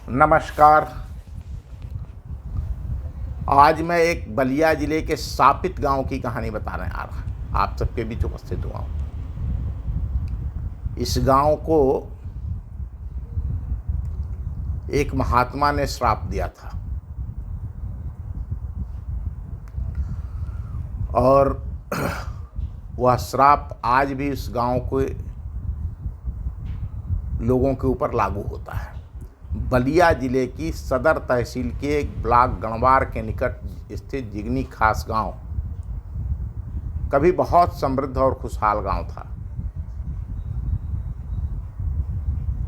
नमस्कार। आज मैं एक बलिया जिले के सापित गांव की कहानी बताने आ रहा आप सबके बीच उपस्थित हुआ हूँ। इस गांव को एक महात्मा ने श्राप दिया था और वह श्राप आज भी उस गांव के लोगों के ऊपर लागू होता है। बलिया जिले की सदर तहसील के एक ब्लॉक गणवार के निकट स्थित जिगनी खास गांव कभी बहुत समृद्ध और खुशहाल गांव था,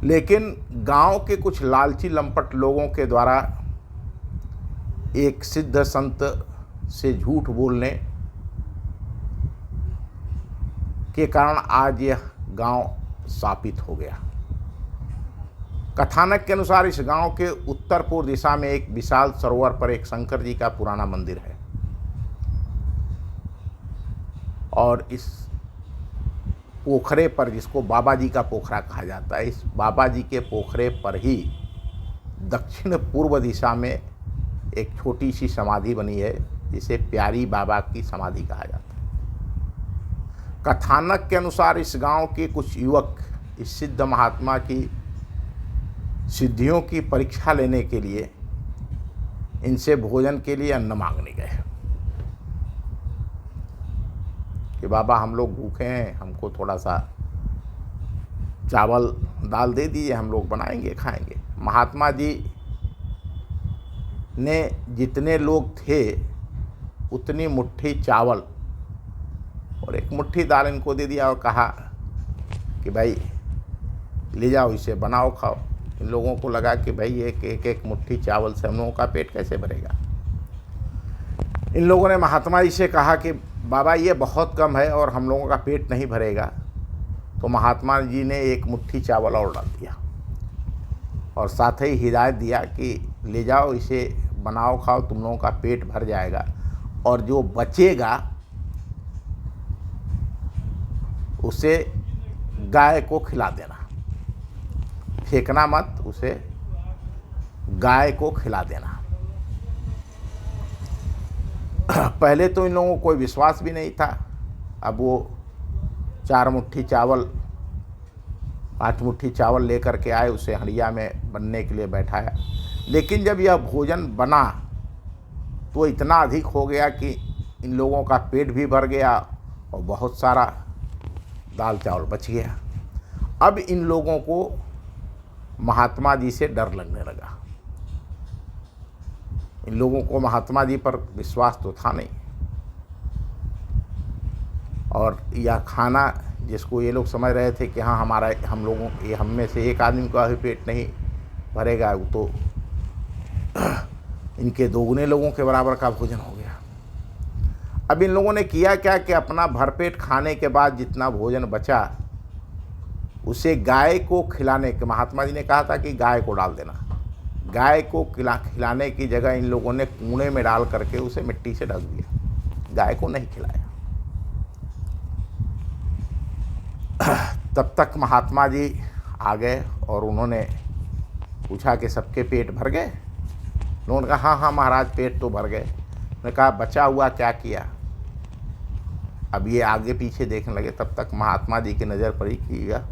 लेकिन गांव के कुछ लालची लंपट लोगों के द्वारा एक सिद्ध संत से झूठ बोलने के कारण आज यह गांव शापित हो गया। कथानक के अनुसार इस गांव के उत्तर पूर्व दिशा में एक विशाल सरोवर पर एक शंकर जी का पुराना मंदिर है और इस पोखरे पर, जिसको बाबा जी का पोखरा कहा जाता है, इस बाबा जी के पोखरे पर ही दक्षिण पूर्व दिशा में एक छोटी सी समाधि बनी है जिसे प्यारी बाबा की समाधि कहा जाता है। कथानक के अनुसार इस गांव के कुछ युवक इस सिद्ध महात्मा की सिद्धियों की परीक्षा लेने के लिए इनसे भोजन के लिए अन्न मांगने गए कि बाबा हम लोग भूखे हैं, हमको थोड़ा सा चावल दाल दे दीजिए, हम लोग बनाएंगे खाएंगे। महात्मा जी ने जितने लोग थे उतनी मुट्ठी चावल और एक मुट्ठी दाल इनको दे दिया और कहा कि भाई ले जाओ, इसे बनाओ खाओ। इन लोगों को लगा कि भाई एक मुट्ठी चावल से हम लोगों का पेट कैसे भरेगा। इन लोगों ने महात्मा जी से कहा कि बाबा ये बहुत कम है और हम लोगों का पेट नहीं भरेगा। तो महात्मा जी ने एक मुट्ठी चावल और डाल दिया और साथ ही हिदायत दिया कि ले जाओ, इसे बनाओ खाओ, तुम लोगों का पेट भर जाएगा और जो बचेगा उसे गाय को खिला देना, फेंकना मत, उसे गाय को खिला देना। पहले तो इन लोगों को कोई विश्वास भी नहीं था। अब वो 4 मुट्ठी चावल 5 मुट्ठी चावल लेकर के आए, उसे हंडिया में बनने के लिए बैठाया। लेकिन जब यह भोजन बना तो इतना अधिक हो गया कि इन लोगों का पेट भी भर गया और बहुत सारा दाल चावल बच गया। अब इन लोगों को महात्मा जी से डर लगने लगा। इन लोगों को महात्मा जी पर विश्वास तो था नहीं और यह खाना जिसको ये लोग समझ रहे थे कि हाँ हम में से एक आदमी का भी पेट नहीं भरेगा, वो तो इनके दोगुने लोगों के बराबर का भोजन हो गया। अब इन लोगों ने किया क्या कि अपना भरपेट खाने के बाद जितना भोजन बचा उसे गाय को खिलाने के, महात्मा जी ने कहा था कि गाय को डाल देना, गाय को खिलाने की जगह इन लोगों ने कूड़े में डाल करके उसे मिट्टी से ढक दिया, गाय को नहीं खिलाया। तब तक महात्मा जी आ गए और उन्होंने पूछा कि सबके पेट भर गए? लोगों ने कहा हाँ महाराज, पेट तो भर गए। उन्होंने कहा बचा हुआ क्या किया? अब ये आगे पीछे देखने लगे। तब तक महात्मा जी की नज़र पड़ी कि यह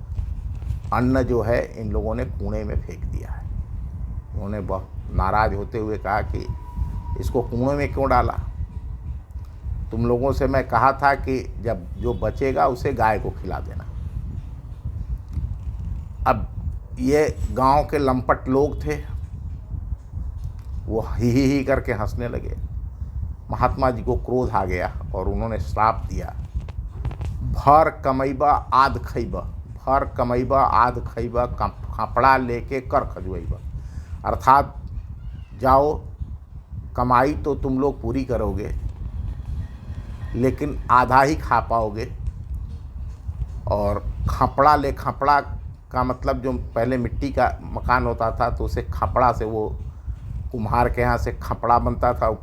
अन्न जो है इन लोगों ने कूड़े में फेंक दिया है। उन्होंने बहुत नाराज़ होते हुए कहा कि इसको कूड़े में क्यों डाला? तुम लोगों से मैं कहा था कि जब जो बचेगा उसे गाय को खिला देना। अब ये गांव के लंपट लोग थे, वो ही करके हंसने लगे। महात्मा जी को क्रोध आ गया और उन्होंने श्राप दिया, भर कमैबा आध खैबा, भर कमैबा आध खैबा, खपड़ा लेके कर खजुएबा। अर्थात जाओ, कमाई तो तुम लोग पूरी करोगे लेकिन आधा ही खा पाओगे। और खपड़ा का मतलब जो पहले मिट्टी का मकान होता था तो उसे खपड़ा से, वो कुम्हार के यहाँ से खपड़ा बनता था, वो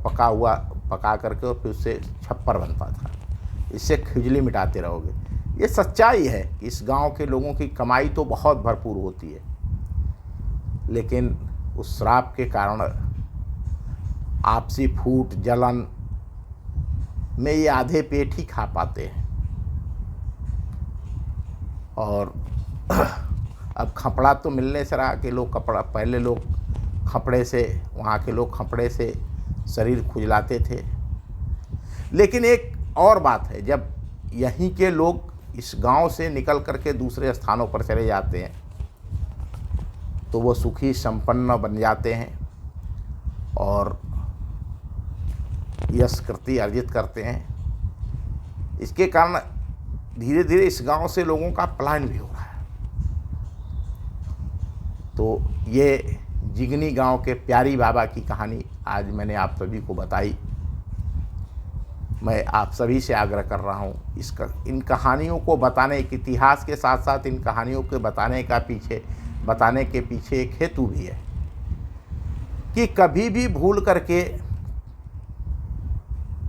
पका करके और फिर उससे छप्पर बनता था। इससे खिजली मिटाते रहोगे। ये सच्चाई है कि इस गांव के लोगों की कमाई तो बहुत भरपूर होती है, लेकिन उस श्राप के कारण आपसी फूट जलन में ये आधे पेट ही खा पाते हैं। और अब खपड़ा तो मिलने से रहा कि लोग कपड़ा, पहले लोग खपड़े से, वहाँ के लोग खपड़े से शरीर खुजलाते थे। लेकिन एक और बात है, जब यहीं के लोग इस गांव से निकल करके दूसरे स्थानों पर चले जाते हैं तो वो सुखी संपन्न बन जाते हैं और यश कृति अर्जित करते हैं। इसके कारण धीरे धीरे इस गांव से लोगों का पलायन भी हो रहा है। तो ये जिगनी गांव के प्यारी बाबा की कहानी आज मैंने आप सभी को बताई। मैं आप सभी से आग्रह कर रहा हूँ इन कहानियों को बताने, एक इतिहास के साथ साथ इन कहानियों के बताने के पीछे एक हेतु भी है कि कभी भी भूल करके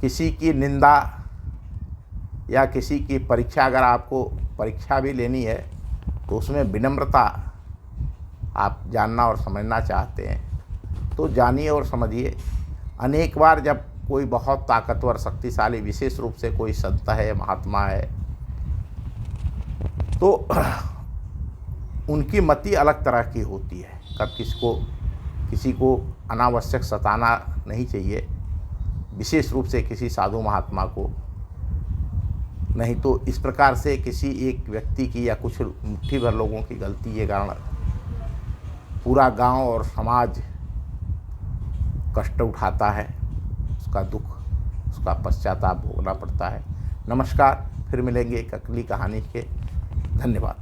किसी की निंदा या किसी की परीक्षा, अगर आपको परीक्षा भी लेनी है तो उसमें विनम्रता आप जानना और समझना चाहते हैं तो जानिए और समझिए। अनेक बार जब कोई बहुत ताकतवर, शक्तिशाली, विशेष रूप से कोई संत है, महात्मा है, तो उनकी मति अलग तरह की होती है। कब किसी को अनावश्यक सताना नहीं चाहिए, विशेष रूप से किसी साधु महात्मा को। नहीं तो इस प्रकार से किसी एक व्यक्ति की या कुछ मुट्ठी भर लोगों की गलती के कारण पूरा गांव और समाज कष्ट उठाता है, उसका दुख, उसका पश्चाताप भोगना पड़ता है। नमस्कार, फिर मिलेंगे एक अगली कहानी के। धन्यवाद।